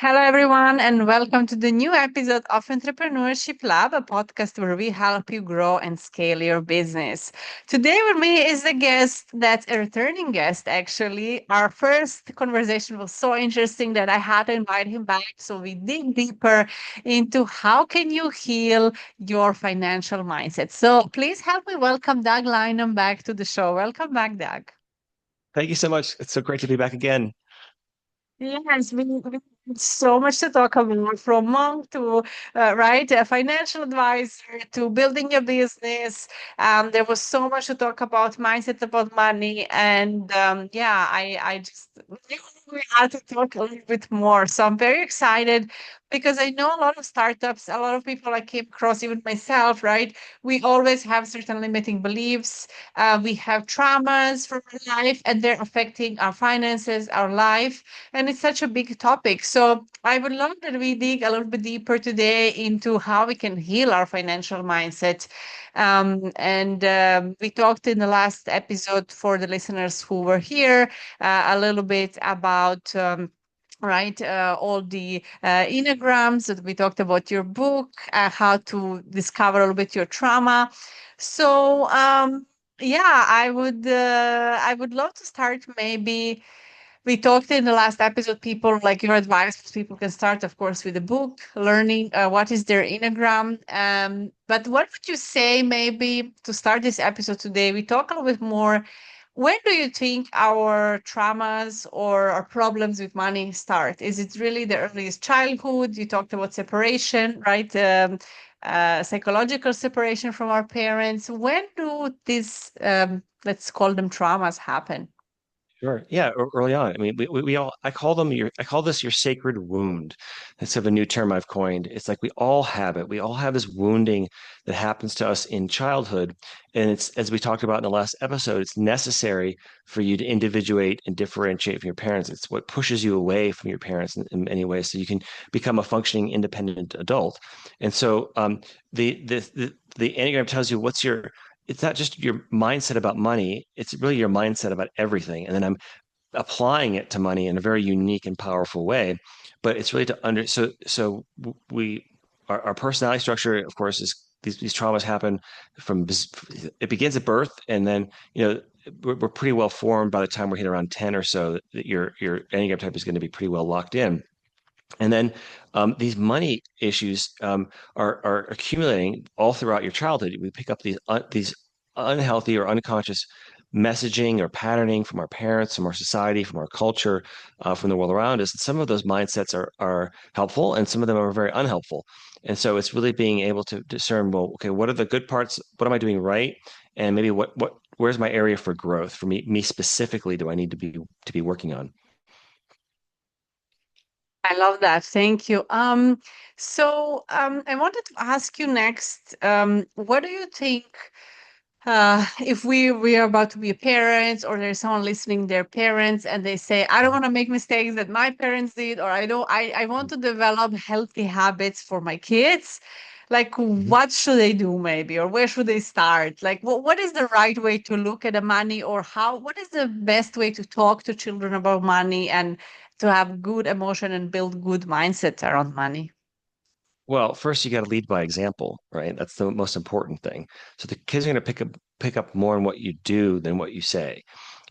Hello, everyone, and welcome to the new episode of Entrepreneurship Lab, a podcast where we help you grow and scale your business. Today, with me is a guest that's a returning guest, actually. Our first conversation was so interesting that I had to invite him back. So we dig deeper into how can you heal your financial mindset. So please help me welcome Doug Lynam back to the show. Welcome back, Doug. Thank you so much. It's so great to be back again. Yes, we have so much to talk about from monk to right a financial advisor to building your business. There was so much to talk about mindset about money, and yeah, I just knew we had to talk a little bit more. So I'm very excited because I know a lot of startups, a lot of people I came across, even myself. Right, we always have certain limiting beliefs. We have traumas from our life, and they're affecting our finances, our life, and it's such a big topic. So I would love that we dig a little bit deeper today into how we can heal our financial mindset. And we talked in the last episode for the listeners who were here a little bit about. Right, all the enneagrams that we talked about your book, how to discover a little bit your trauma. So, yeah, I would love to start maybe we talked in the last episode, people like your advice, people can start, of course, with a book, learning what is their Enneagram. But what would you say, maybe to start this episode today? We talk a little bit more. When do you think our traumas or our problems with money start? Is it really the earliest childhood? You talked about separation, right? Psychological separation from our parents. When do these, let's call them traumas, happen? Sure. Yeah, early on. I mean, we all, I call this your sacred wound. That's of a new term I've coined. It's like we all have it. We all have this wounding that happens to us in childhood. And it's, as we talked about in the last episode, it's necessary for you to individuate and differentiate from your parents. It's what pushes you away from your parents in many ways so you can become a functioning independent adult. And so the Enneagram tells you what's your it's not just your mindset about money, it's really your mindset about everything. And then I'm applying it to money in a very unique and powerful way. But it's really to under so we our personality structure, of course, is these traumas happen from it begins at birth, and then we're pretty well formed by the time we hit around 10 or so that your enneagram type is going to be pretty well locked in. And then these money issues are accumulating all throughout your childhood. We pick up these unhealthy or unconscious messaging or patterning from our parents, from our society, from our culture, from the world around us. And some of those mindsets are helpful, and some of them are very unhelpful. And so it's really being able to discern, well, okay, what are the good parts? What am I doing right? And maybe what where's my area for growth for me specifically? Do I need to be working on? I love that. Thank you. So I wanted to ask you next, what do you think if we are about to be parents or there's someone listening, their parents, and they say, I don't want to make mistakes that my parents did, or I want to develop healthy habits for my kids. Like, Mhm. what should they do maybe, or where should they start? Like, what is the right way to look at the money, or what is the best way to talk to children about money and to have good emotion and build good mindset around money? Well, first you got to lead by example, right? That's the most important thing. So the kids are going to pick up more on what you do than what you say.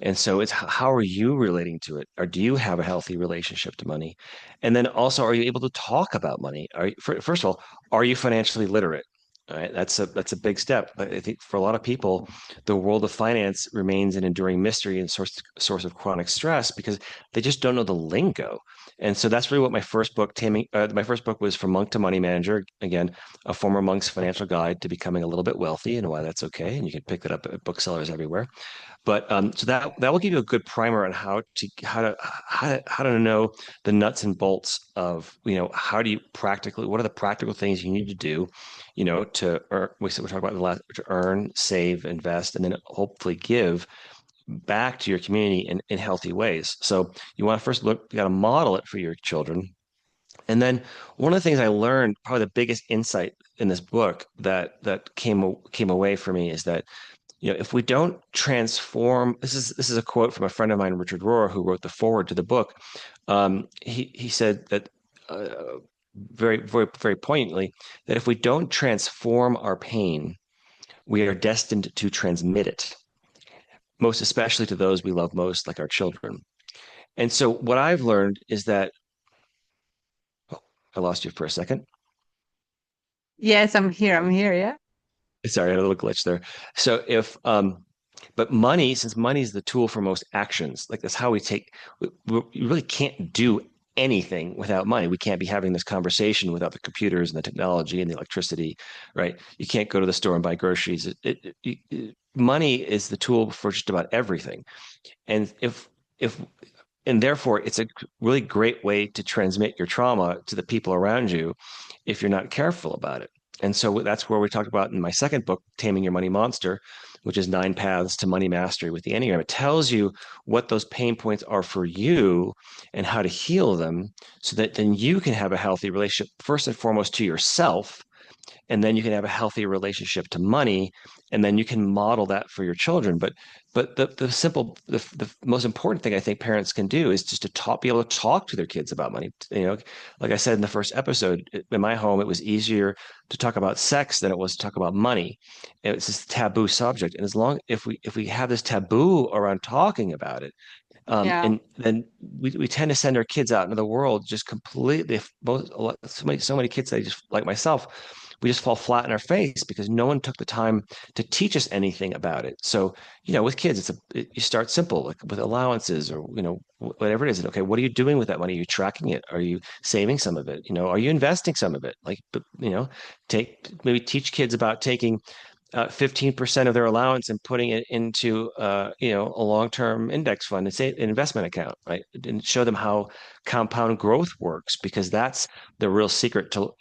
And so it's how are you relating to it? Or do you have a healthy relationship to money? And then also, are you able to talk about money? First of all, are you financially literate? All right, that's a big step. But I think for a lot of people, the world of finance remains an enduring mystery and source of chronic stress because they just don't know the lingo. And so that's really what my first book was From Monk to Money Manager. Again, a former monk's financial guide to becoming a little bit wealthy and why that's okay. And you can pick that up at booksellers everywhere. But so that will give you a good primer on how to know the nuts and bolts of how do you practically what are the practical things you need to do, to earn. We're talking about the last to earn, save, invest, and then hopefully give back to your community in healthy ways. So you want to first you got to model it for your children. And then one of the things I learned, probably the biggest insight in this book that came away for me is that if we don't transform, this is a quote from a friend of mine, Richard Rohr, who wrote the foreword to the book. He said that very, very, very poignantly that if we don't transform our pain, we are destined to transmit it, most especially to those we love most, like our children. And so, what I've learned is that, oh, I lost you for a second. Yes, I'm here. I'm here. Yeah. Sorry, I had a little glitch there. So, but money, since money is the tool for most actions, like that's how we take, we really can't do anything without money. We can't be having this conversation without the computers and the technology and the electricity, right? You can't go to the store and buy groceries. Money is the tool for just about everything. And if and therefore it's a really great way to transmit your trauma to the people around you if you're not careful about it. And so that's where we talked about in my second book, Taming Your Money Monster, which is 9 paths to money mastery with the Enneagram. It tells you what those pain points are for you and how to heal them so that then you can have a healthy relationship, first and foremost, to yourself, and then you can have a healthy relationship to money, and then you can model that for your children. But the most important thing I think parents can do is just to talk, be able to talk to their kids about money. Like I said in the first episode, in my home it was easier to talk about sex than it was to talk about money. It's this taboo subject, and as long if we have this taboo around talking about it, Yeah. and then we tend to send our kids out into the world just completely, so many kids that just like myself, we just fall flat in our face because no one took the time to teach us anything about it. So, with kids, you start simple, like with allowances or, whatever it is. Okay, what are you doing with that money? Are you tracking it? Are you saving some of it? Are you investing some of it? Like, maybe teach kids about taking 15% of their allowance and putting it into a long-term index fund and say an investment account, right? And show them how compound growth works, because that's the real secret to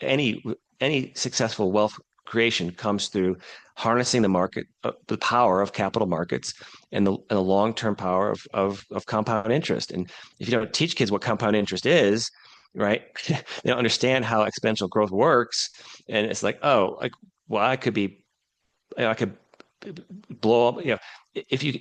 any successful wealth creation comes through harnessing the power of capital markets and the long-term power of compound interest. And if you don't teach kids what compound interest is, right, they don't understand how exponential growth works. And it's like, oh, like, well, I could blow up. If you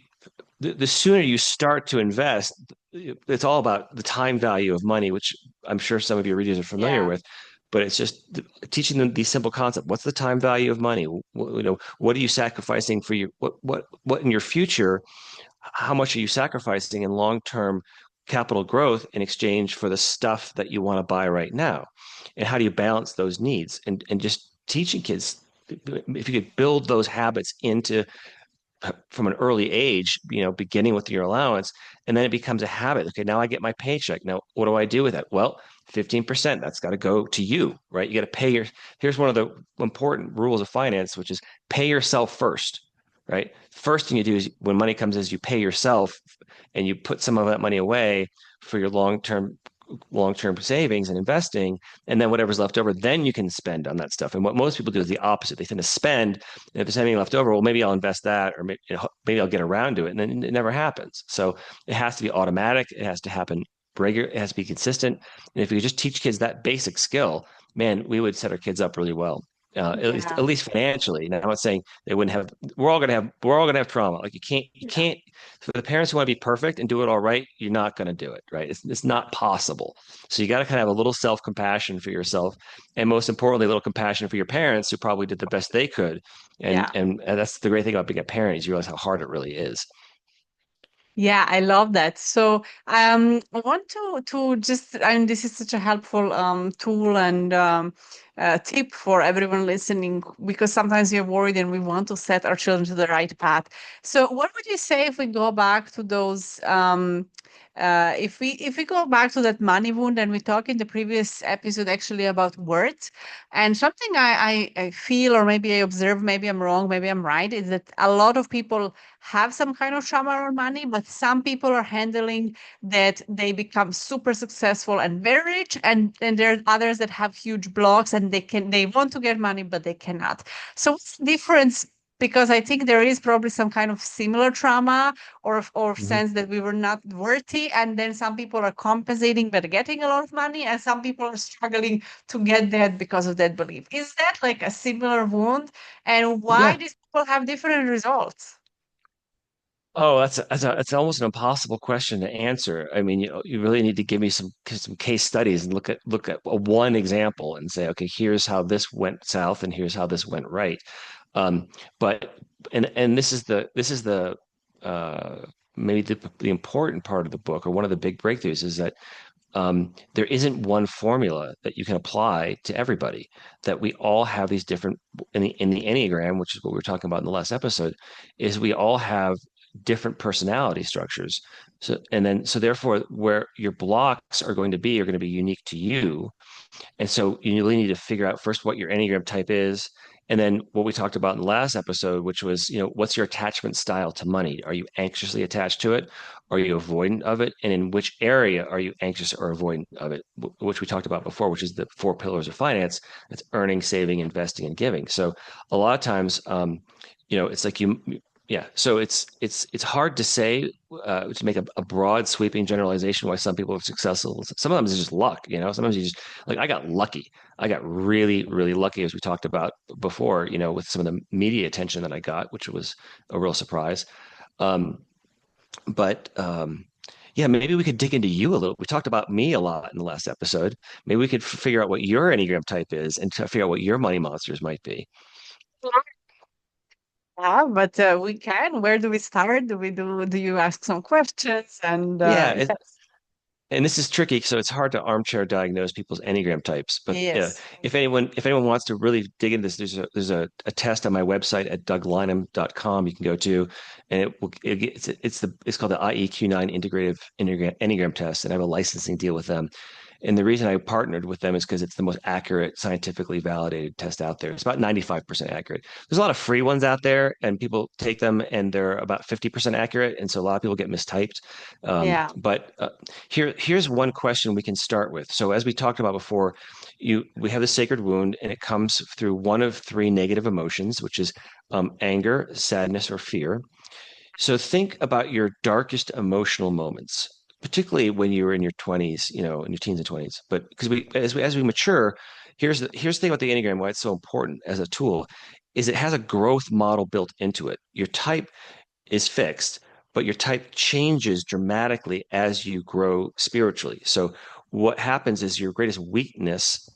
the sooner you start to invest, it's all about the time value of money, which I'm sure some of your readers are familiar Yeah. with. But it's just teaching them these simple concepts. What's the time value of money? What are you sacrificing for your what in your future? How much are you sacrificing in long-term capital growth in exchange for the stuff that you want to buy right now? And how do you balance those needs? And just teaching kids, if you could build those habits into from an early age, beginning with your allowance, and then it becomes a habit. Okay, now I get my paycheck. Now, what do I do with that? Well, 15%, that's got to go to you, right? You got to here's one of the important rules of finance, which is pay yourself first, right? First thing you do is when money comes is you pay yourself and you put some of that money away for your long-term savings and investing, and then whatever's left over, then you can spend on that stuff. And what most people do is the opposite. They tend to spend, and if there's anything left over, well, maybe I'll invest that, or maybe I'll get around to it, and then it never happens. So it has to be automatic. It has to happen regular. It has to be consistent. And if we just teach kids that basic skill, man, we would set our kids up really well. At least Yeah. at least financially. Now, I'm not saying they wouldn't have. We're all gonna have trauma. Like you Yeah. can't for the parents who want to be perfect and do it all right, you're not going to do it, right? It's not possible. So you got to kind of have a little self-compassion for yourself, and most importantly, a little compassion for your parents who probably did the best they could. And Yeah. and, and that's the great thing about being a parent is you realize how hard it really is. Yeah, I love that. So, I want to just, and this is such a helpful tool and tip for everyone listening, because sometimes we're worried and we want to set our children to the right path. So, what would you say if we go back to those, if we go back to that money wound, and we talked in the previous episode actually about words, and something I feel, or maybe I observe, maybe I'm wrong, maybe I'm right, is that a lot of people have some kind of trauma around money, but some people are handling that they become super successful and very rich, and there are others that have huge blocks and they want to get money, but they cannot. So what's the difference? Because I think there is probably some kind of similar trauma or Mhm. sense that we were not worthy, and then some people are compensating by getting a lot of money, and some people are struggling to get that because of that belief. Is that like a similar wound? And why Yeah. these people have different results? Oh, that's almost an impossible question to answer. I mean, you really need to give me some case studies and look at one example and say, okay, here's how this went south and here's how this went right. Um, but and this is the uh, maybe the important part of the book, or one of the big breakthroughs, is that there isn't one formula that you can apply to everybody. That we all have these different in the Enneagram, which is what we were talking about in the last episode, is we all have different personality structures. So therefore, where your blocks are going to be unique to you, and so you really need to figure out first what your Enneagram type is. And then what we talked about in the last episode, which was, what's your attachment style to money? Are you anxiously attached to it? Are you avoidant of it? And in which area are you anxious or avoidant of it? Which we talked about before, which is the four pillars of finance. That's earning, saving, investing, and giving. So a lot of times, it's like yeah. So it's hard to say, to make a broad sweeping generalization why some people are successful. Some of them is just luck. Sometimes you just, like, I got lucky. I got really, really lucky, as we talked about before, with some of the media attention that I got, which was a real surprise. Um, but yeah, maybe we could dig into you a little. We talked about me a lot in the last episode. Maybe we could figure out what your Enneagram type is and to figure out what your money monsters might be. Yeah, but we can. Where do we start? Do you ask some questions? And Yeah, yes, and this is tricky, so it's hard to armchair diagnose people's Enneagram types. But yes. if anyone wants to really dig into this, there's a test on my website at douglynam.com you can go to, and it's called the IEQ9 Integrative Enneagram Test, and I have a licensing deal with them. And the reason I partnered with them is because it's the most accurate, scientifically validated test out there. It's about 95% accurate. There's a lot of free ones out there, and people take them, and they're about 50% accurate. And so a lot of people get mistyped. Yeah. But here's one question we can start with. So as we talked about before, we have the sacred wound, and it comes through one of three negative emotions, which is anger, sadness, or fear. So think about your darkest emotional moments, particularly when you were in your 20s, in your teens and 20s. But because as we mature, here's the thing about the Enneagram, why it's so important as a tool, is it has a growth model built into it. Your type is fixed, but your type changes dramatically as you grow spiritually. So what happens is your greatest weakness,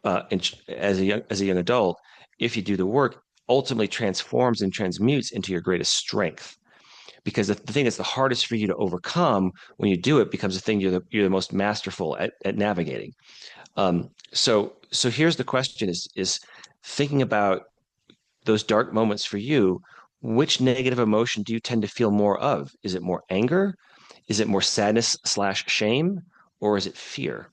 as a young adult, if you do the work, ultimately transforms and transmutes into your greatest strength, because the thing that's the hardest for you to overcome when you do it becomes the thing you're the most masterful at navigating. So here's the question: is thinking about those dark moments for you. Which negative emotion do you tend to feel more of? Is it more anger? Is it more sadness slash shame? Or is it fear?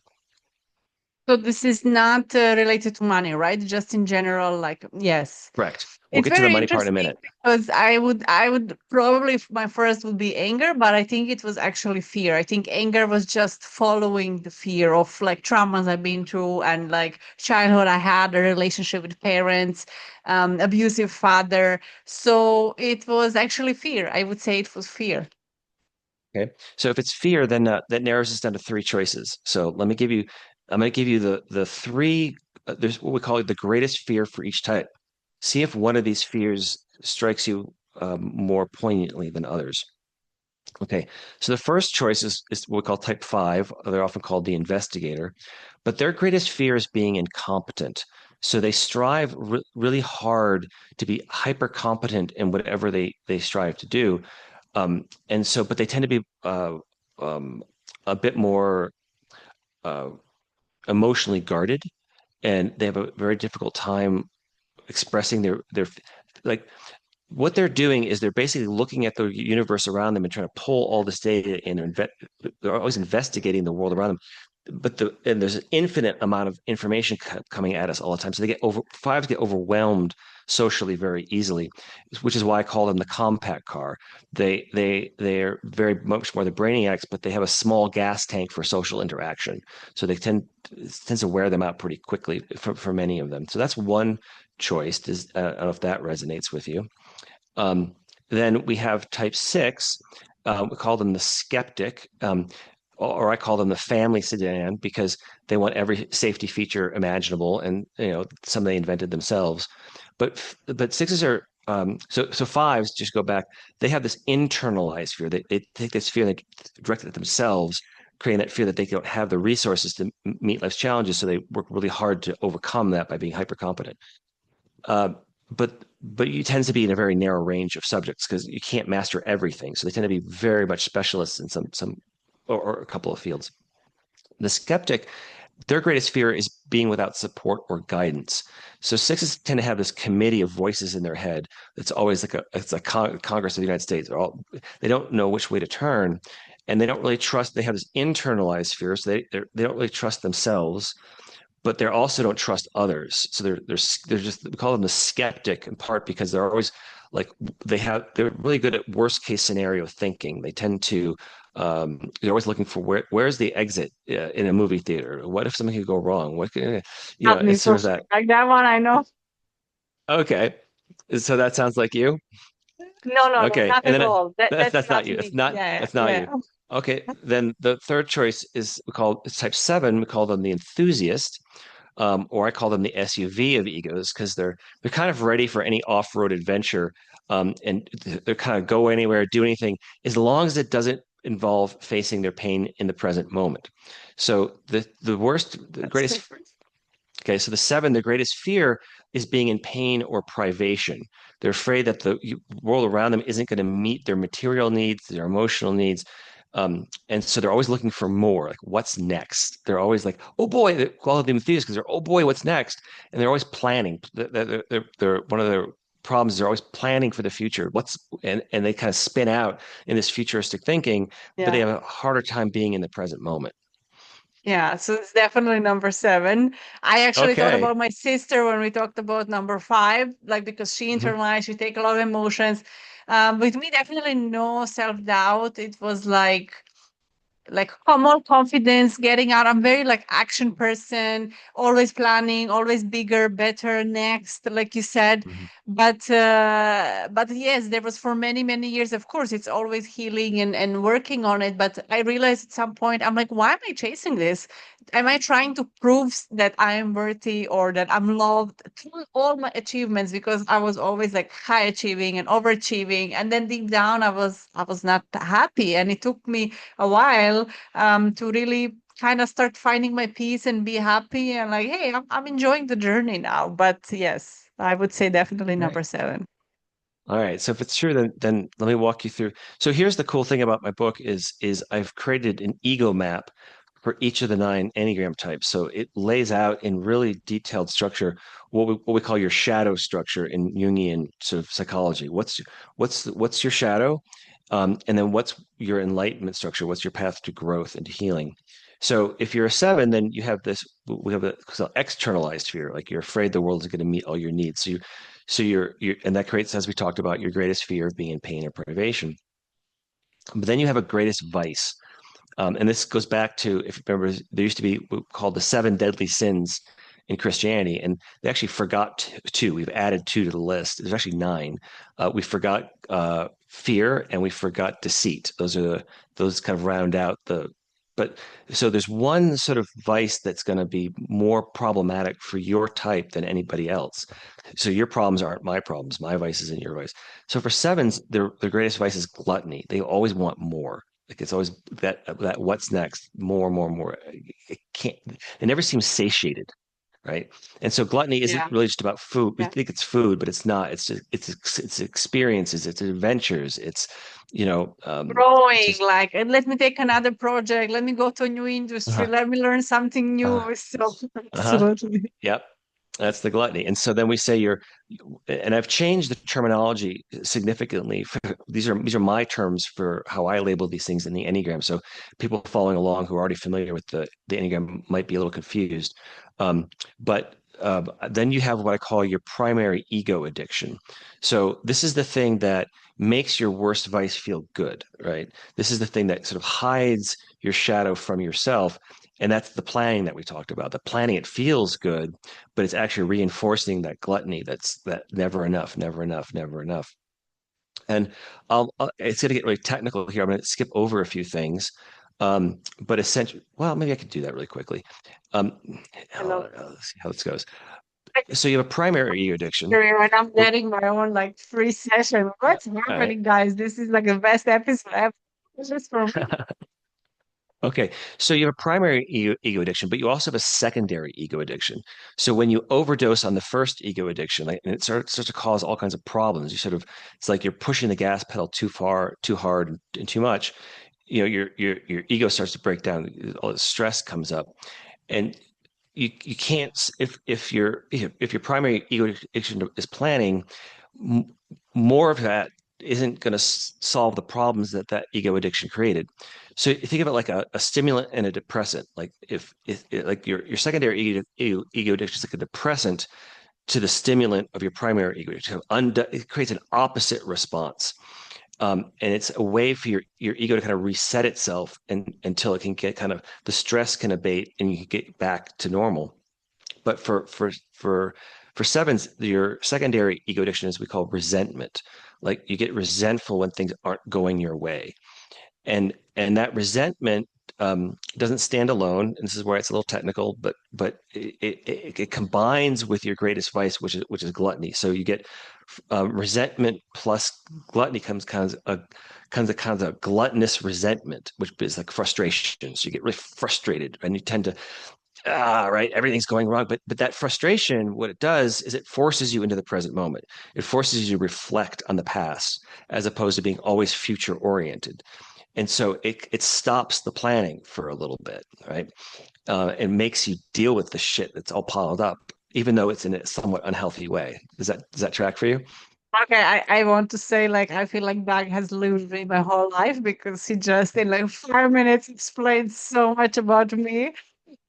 So this is not related to money, right? Just in general, like yes. Correct. We'll It's get to the very money part in a interesting minute. because I would probably my first would be anger, but I think it was actually fear. I think anger was just following the fear of like traumas I've been through and like childhood I had a relationship with parents, abusive father. So it was actually fear. I would say it was fear. Okay. So if it's fear, then that narrows us down to three choices. So I'm going to give you the three. There's what we call the greatest fear for each type. See if one of these fears strikes you more poignantly than others. Okay. So the first choice is what we call type five. They're often called the investigator, but their greatest fear is being incompetent. So they strive really hard to be hyper competent in whatever they strive to do. But they tend to be um, a bit more uh, emotionally guarded, and they have a very difficult time expressing their like what they're doing is they're basically looking at the universe around them and trying to pull all this data in, and they're always investigating the world around them. And there's an infinite amount of information coming at us all the time. So fives get overwhelmed socially very easily, which is why I call them the compact car. They're very much more the brainiacs, but they have a small gas tank for social interaction. So it tends to wear them out pretty quickly for many of them. So that's one choice. I don't know if that resonates with you. Um, then we have type six. We call them the skeptic, or I call them the family sedan, because they want every safety feature imaginable, and some they invented themselves. But sixes So fives, just go back, they have this internalized fear. They take this fear, they direct it at themselves, creating that fear that they don't have the resources to meet life's challenges. So they work really hard to overcome that by being hyper competent. Uh, but you tend to be in a very narrow range of subjects because you can't master everything. So they tend to be very much specialists in some or a couple of fields. The skeptic, their greatest fear is being without support or guidance. So sixes tend to have this committee of voices in their head. It's always like it's a Congress of the United States. They don't know which way to turn, and they don't really trust. They have this internalized fear, so they don't really trust themselves, but they also don't trust others. So they're just, we call them the skeptic in part because they're always like they're really good at worst case scenario thinking. They tend to they're always looking for where's the exit in a movie theater. What if something could go wrong? What can, Got me it's for sort of sure. that. Like that one, I know. Okay, so that sounds like you. No, no, no, Okay, not and at then all. That's that's not not you. me. Yeah, That's not yeah. you. Okay, then the third choice is it's type seven. We call them the enthusiast, or I call them the SUV of egos because they're kind of ready for any off-road adventure, and they're kind of go anywhere, do anything, as long as it doesn't involve facing their pain in the present moment. So the worst, the That's greatest. different. Okay, so the seven, the greatest fear is being in pain or privation. They're afraid that the world around them isn't going to meet their material needs, their emotional needs. And so they're always looking for more, like what's next? They're always like, oh boy, they call them enthusiasts because they're, oh boy, what's next? And they're always planning. One of their problems is they're always planning for the future. And they kind of spin out in this futuristic thinking, but they Yeah. have a harder time being in the present moment. Yeah, so it's definitely number seven. I actually thought Okay. about my sister when we talked about number five, like because she Mhm. internalized, she take a lot of emotions. With me, definitely no self-doubt. It was like more confidence getting out. I'm very like action person, always planning, always bigger, better, next, like you said. Mhm. But yes, there was for many many years, of course it's always healing and working on it, but I realized at some point I'm like, why am I chasing this? Am I trying to prove that I am worthy or that I'm loved through all my achievements? Because I was always like high achieving and overachieving, and then deep down I was not happy, and it took me a while to really kind of start finding my peace and be happy and like, hey, I'm enjoying the journey now. But yes, I would say definitely Right. number seven. All right. So if it's true, then let me walk you through. So here's the cool thing about my book is I've created an ego map for each of the nine Enneagram types. So it lays out in really detailed structure what we call your shadow structure in Jungian sort of psychology. What's your shadow? And then what's your enlightenment structure? What's your path to growth and to healing? So if you're a seven, then you have this, we have a so externalized fear, like you're afraid the world is going to meet all your needs. So you're, and that creates, as we talked about, your greatest fear of being in pain or privation. But then you have a greatest vice. And this goes back to, if you remember, there used to be called the seven deadly sins in Christianity, and they actually forgot two. We've added two to the list. There's actually nine. We forgot fear and we forgot deceit. Those kind of round out the. But so there's one sort of vice that's going to be more problematic for your type than anybody else. So your problems aren't my problems. My vice isn't your vice. So for sevens, their greatest vice is gluttony. They always want more. Like it's always that what's next, more, more, more. It can't. It never seems satiated, right? And so gluttony isn't Yeah. really just about food. We Yeah. think it's food, but it's not. It's just it's experiences, it's adventures, it's you know Growing, just like, and let me take another project. Let me go to a new industry. uh, Let me learn something uh, new. So, uh-huh. absolutely. Yep. That's the gluttony. And so then we say and I've changed the terminology significantly. These are my terms for how I label these things in the Enneagram. So people following along who are already familiar with the Enneagram might be a little confused. But then you have what I call your primary ego addiction. So this is the thing that makes your worst vice feel good, right? This is the thing that sort of hides your shadow from yourself. And that's the planning that we talked about. The planning, it feels good, but it's actually reinforcing that gluttony. That's that never enough, never enough, never enough. And it's going to get really technical here. I'm going to skip over a few things, but essentially, well, maybe I could do that really quickly. Um, I love let's see how this goes. So you have a primary ego addiction. And I'm getting my own like free session. What's All right. happening, guys? This is like the best episode ever. Just for me. Okay, so you have a primary ego addiction, but you also have a secondary ego addiction. So when you overdose on the first ego addiction, like, and it starts to cause all kinds of problems. You sort of, it's like you're pushing the gas pedal too far, too hard, and too much. You know, your ego starts to break down. All the stress comes up, and you can't if your primary ego addiction is planning, m- more of that isn't going to solve the problems that that ego addiction created. So you think of it like a stimulant and a depressant. Like if like your secondary ego addiction is like a depressant to the stimulant of your primary ego addiction. It creates an opposite response. And it's a way for your ego to kind of reset itself and until it can get kind of the stress can abate and you can get back to normal. But for sevens, your secondary ego addiction is we call resentment. Like you get resentful when things aren't going your way, and that resentment doesn't stand alone. And this is where it's a little technical, but it combines with your greatest vice, which is gluttony. So you get resentment plus gluttony comes a gluttonous resentment, which is like frustration. So you get really frustrated, and you tend to right, everything's going wrong. But that frustration, what it does is it forces you into the present moment. It forces you to reflect on the past as opposed to being always future oriented. And so it stops the planning for a little bit, right? And makes you deal with the shit that's all piled up, even though it's in a somewhat unhealthy way. Does that track for you? Okay, I want to say like I feel like Doug has lived me my whole life because he just in like 5 minutes explained so much about me.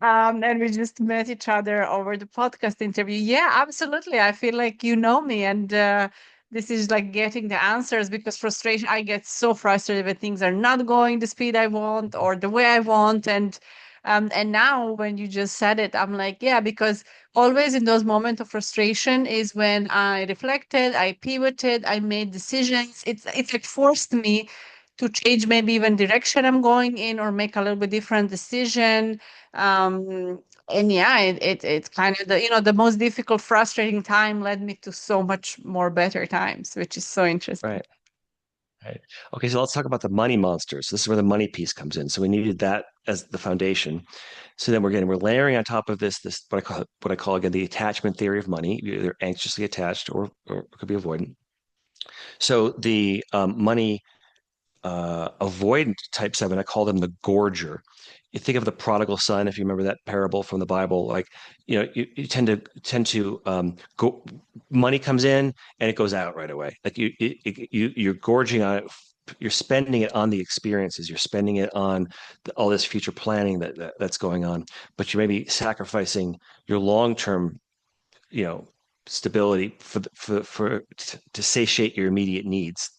And we just met each other over the podcast interview. Yeah, absolutely. I feel like you know me, and this is like getting the answers because frustration. I get so frustrated when things are not going the speed I want or the way I want, and now when you just said it, I'm like, yeah, because always in those moments of frustration is when I reflected, I pivoted, I made decisions. It's like forced me to change maybe even direction I'm going in or make a little bit different decision. And yeah, it's kind of the the most difficult, frustrating time led me to so much more better times, which is so interesting. Right. Right. Okay, so let's talk about the money monsters. This is where the money piece comes in. So we needed that as the foundation. So then we're layering on top of this what I call again the attachment theory of money. You're either anxiously attached or it could be avoidant. So the money avoidant type seven, I call them the gorger. You think of the prodigal son, if you remember that parable from the Bible, like you tend to go, money comes in and it goes out right away. Like you're gorging on it, you're spending it on the experiences, you're spending it on all this future planning that's going on, but you may be sacrificing your long term you know stability to satiate your immediate needs.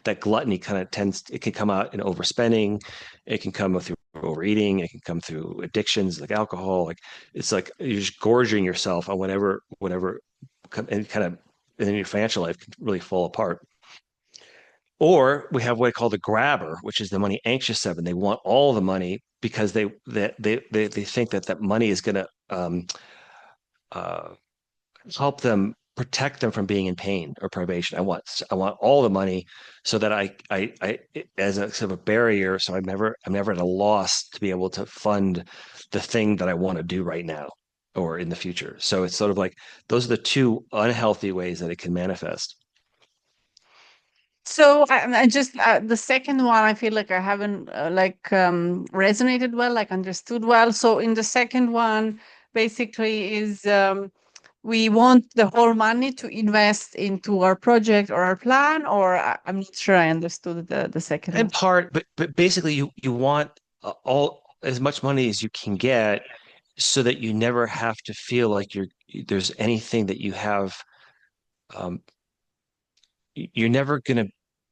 That gluttony kind of tends it can come out in overspending, it can come through overeating, it can come through addictions like alcohol. Like it's like you're just gorging yourself on whatever and kind of and then your financial life can really fall apart. Or we have what I call the grabber, which is the money anxious seven. They want all the money because they think that that money is going to uh, help them protect them from being in pain or privation. I want all the money so that I as a sort of a barrier, so I'm never at a loss to be able to fund the thing that I want to do right now or in the future. So it's sort of like those are the two unhealthy ways that it can manifest. So I just the second one, I feel like I haven't resonated well, like understood well. So in the second one, basically is we want the whole money to invest into our project or our plan, or I'm not sure I understood the second In one. part, but basically you want all as much money as you can get so that you never have to feel like there's anything that you have um, you're never going to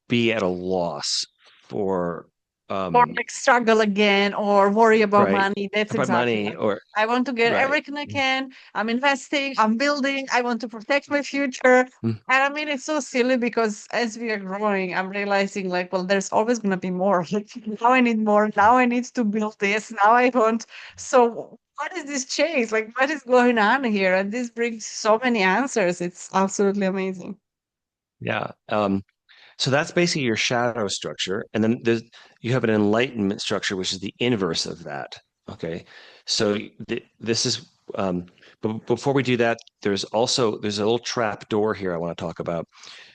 be at a loss for Or um like struggle again or worry about right money. That's about exactly money right. or I want to get right. everything I can. I'm investing, I'm building, I want to protect my future. Mm. And I mean, it's so silly because as we are growing, I'm realizing like, well, there's always going to be more. Like, now I need more. Now I need to build this. Now I want. So what is this chase? Like, what is going on here? And this brings so many answers. It's absolutely amazing. Yeah. So that's basically your shadow structure. And then you have an enlightenment structure, which is the inverse of that. Okay. So this is, but before we do that, there's a little trap door here I want to talk about.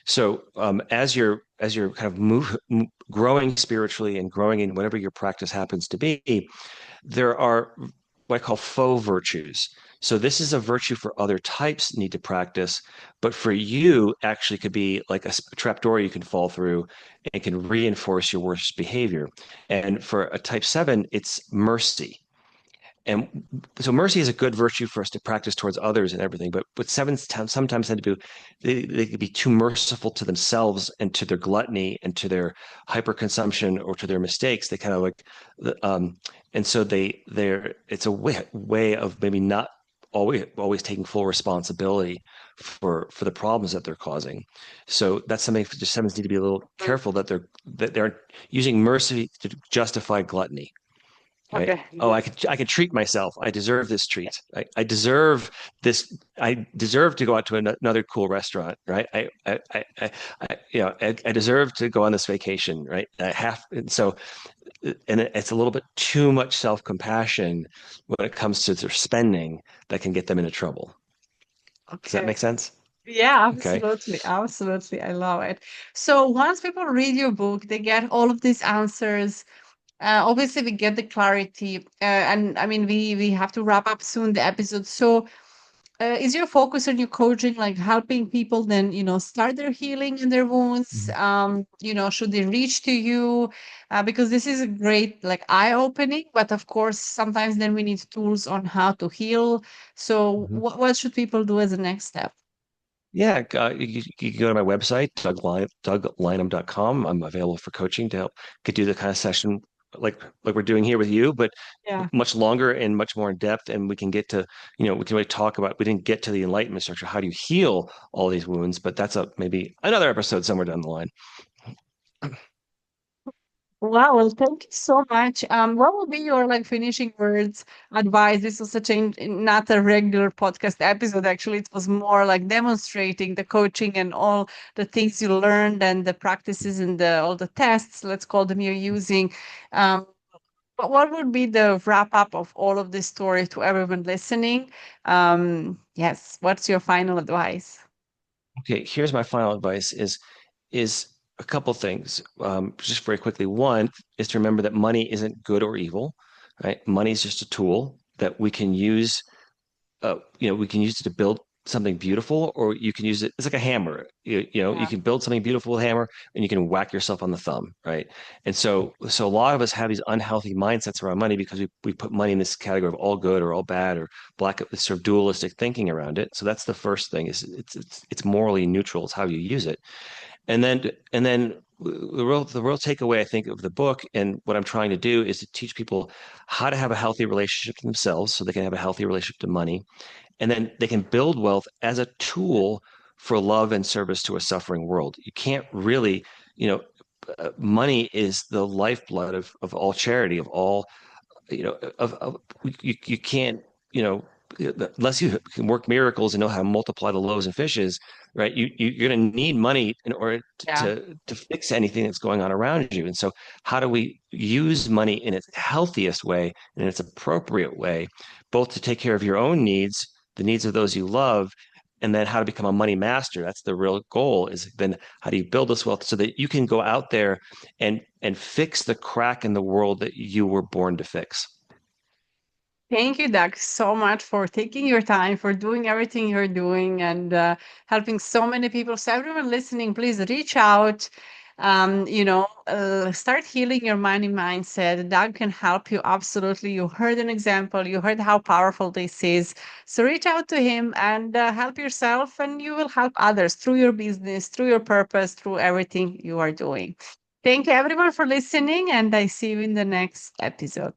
So as you're kind of growing spiritually and growing in whatever your practice happens to be, there are what I call faux virtues. So this is a virtue for other types need to practice, but for you actually could be like a trapdoor you can fall through and can reinforce your worst behavior. And for a type 7, it's mercy. And so mercy is a good virtue for us to practice towards others and everything. But sevens sometimes tend to be they can be too merciful to themselves and to their gluttony and to their hyperconsumption or to their mistakes. They kind of like, um, and so they're it's a way of maybe not always taking full responsibility for the problems that they're causing. So that's something the sevens need to be a little Mm. careful that they're using mercy to justify gluttony, right? Okay. Oh, I could treat myself. I deserve this treat. I deserve this. I deserve to go out to another cool restaurant, right? I deserve to go on this vacation, right? I have, and so, and it's a little bit too much self-compassion when it comes to their spending that can get them into trouble. Does that Okay. make sense? Yeah, Okay. absolutely. Absolutely. I love it. So once people read your book, they get all of these answers. Obviously, we get the clarity. And I mean, we have to wrap up soon the episode. So is your focus on your coaching like helping people then start their healing in their wounds? Mhm. Should they reach to you? Because this is a great like eye opening, but of course sometimes then we need tools on how to heal. So Mhm. what should people do as a next step? Yeah, you can go to my website, DougLynam.com. I'm available for coaching to help could do the kind of session like we're doing here with you, but Yeah. much longer and much more in depth. And we can get to, we can really talk about, we didn't get to the enlightenment structure. How do you heal all these wounds? But that's maybe another episode somewhere down the line. Wow, well, thank you so much. What will be your like finishing words, advice? This was such a not a regular podcast episode. Actually, it was more like demonstrating the coaching and all the things you learned and the practices and all the tests, let's call them you're using. Um, but what would be the wrap up of all of this story to everyone listening? Yes, what's your final advice? Okay, here's my final advice is a couple things. Just very quickly. One is to remember that money isn't good or evil, right? Money is just a tool that we can use it to build something beautiful, or you can use it. It's like a hammer. You Yeah. can build something beautiful with a hammer, and you can whack yourself on the thumb, right? And so a lot of us have these unhealthy mindsets around money because we put money in this category of all good or all bad or black, this sort of dualistic thinking around it. So that's the first thing is it's morally neutral. It's how you use it. And then the real takeaway I think of the book and what I'm trying to do is to teach people how to have a healthy relationship to themselves so they can have a healthy relationship to money, and then they can build wealth as a tool for love and service to a suffering world. You can't really, you know, money is the lifeblood of all charity, of all, you can't, you know, unless you can work miracles and know how to multiply the loaves and fishes, right? You're going to need money in order Yeah. to fix anything that's going on around you. And so, how do we use money in its healthiest way and in its appropriate way, both to take care of your own needs, the needs of those you love, and then how to become a money master? That's the real goal. Is then how do you build this wealth so that you can go out there and fix the crack in the world that you were born to fix? Thank you, Doug, so much for taking your time, for doing everything you're doing, and helping so many people. So, everyone listening, please reach out. Start healing your money mindset. Doug can help you absolutely. You heard an example. You heard how powerful this is. So, reach out to him and help yourself, and you will help others through your business, through your purpose, through everything you are doing. Thank you, everyone, for listening, and I see you in the next episode.